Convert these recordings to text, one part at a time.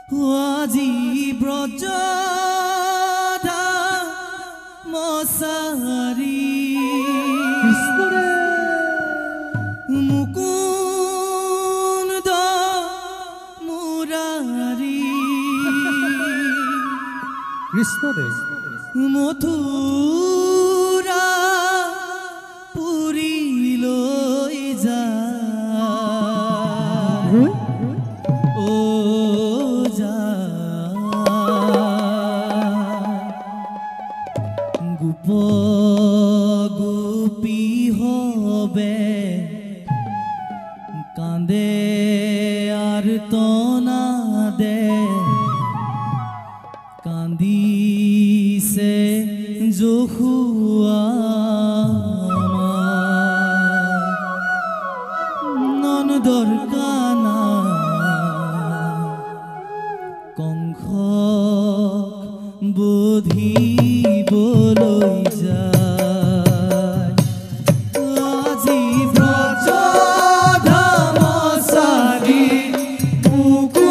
আজি ব্ৰজধা মছাৰী মুকুন্দ মুৰাৰী কৃষ্ণদেৱ মথুৰা পুৰীলৈ যায় ও গোপ গোপী হবে কান্দে আৰ তনা দে কান্দিছে যশোয়া ননদৰ কানা কংস বুধিবলৈ যায় আজি ব্ৰজধা মছাৰী মুকুন্দ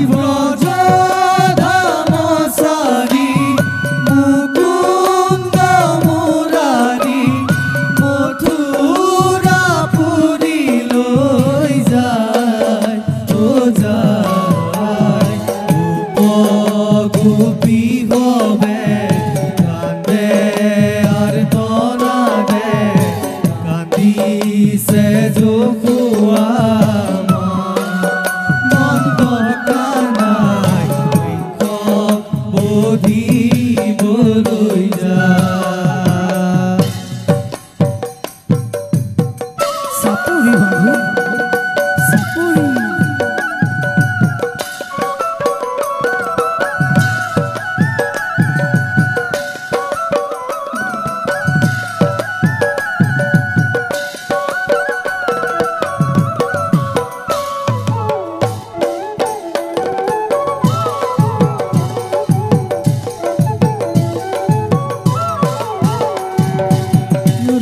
ব্রজ ধাম সারি মুকুন্দ মুরারি মথুরা পুরী লই যায় ও যায় গোপী হবে কান্দে আর তোরা দে কান্দিছে জখুয়া নন্দর কানাই বোধি বলই যা সাপুরি বাবু সাপুরি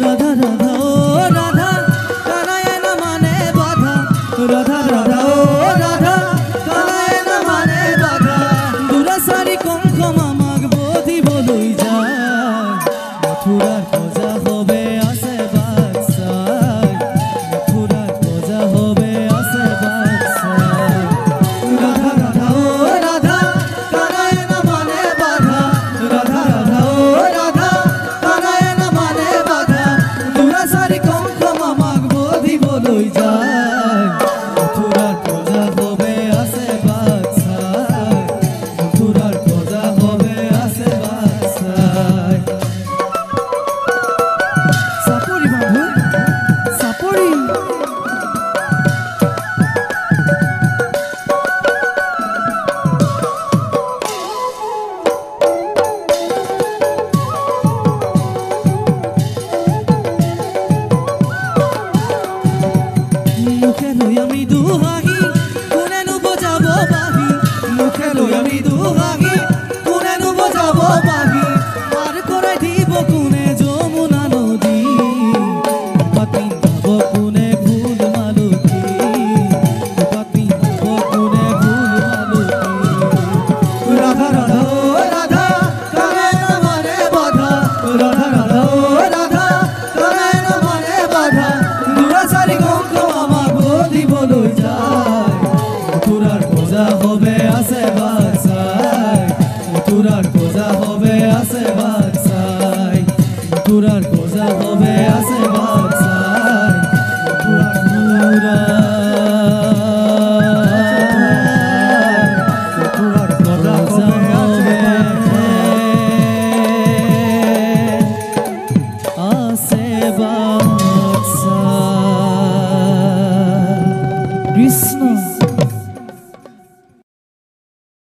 রাধা রাধা ও রাধা কানায় না মানে বাধা রাধা রাধা ও রাধা কানায় না মানে বাধা দুরাসারি কঙ্খ মামাক বোধি বলই যায় মথুরার খোঁজা হবে আসে বাদশাহ মথুরার খোঁজা হবে আসে বাদশাহ রাধা রাধা ও রাধা কানায় না মানে বাধা রাধা রাধা ও রাধা কানায় না মানে বাধা দুরাসারি কঙ্খ মামাক বোধি বলই যায় মথুরার খোঁজা হবে আসে বাদশাহ মথুরার খোঁজা হবে আসে বাদশাহ সাপুরি বাবু সাপুরি মুখে লই আমি দুহাহি কোনেনো বজাবো বাহি মুখে লই আমি দুহাহি কোনেনো বজাবো বাহি পার করে দিব কোনে যমুনা নদী পাতি যাব কোনে ফুল মালতী পাতি যাব কোনে ফুল মালতী রাধা রাধা ও রাধা কানায় না মানে বাধা রাধা রাধা ও রাধা কানায় না মানে বাধা দুরাসারি কঙ্খ মামাক বোধি বলই যায় মথুরার খোঁজা হবে আসে বাদশাহ মথুরার খোঁজা হবে আসে বাদশাহ মথুরার খোঁজা হবে আসে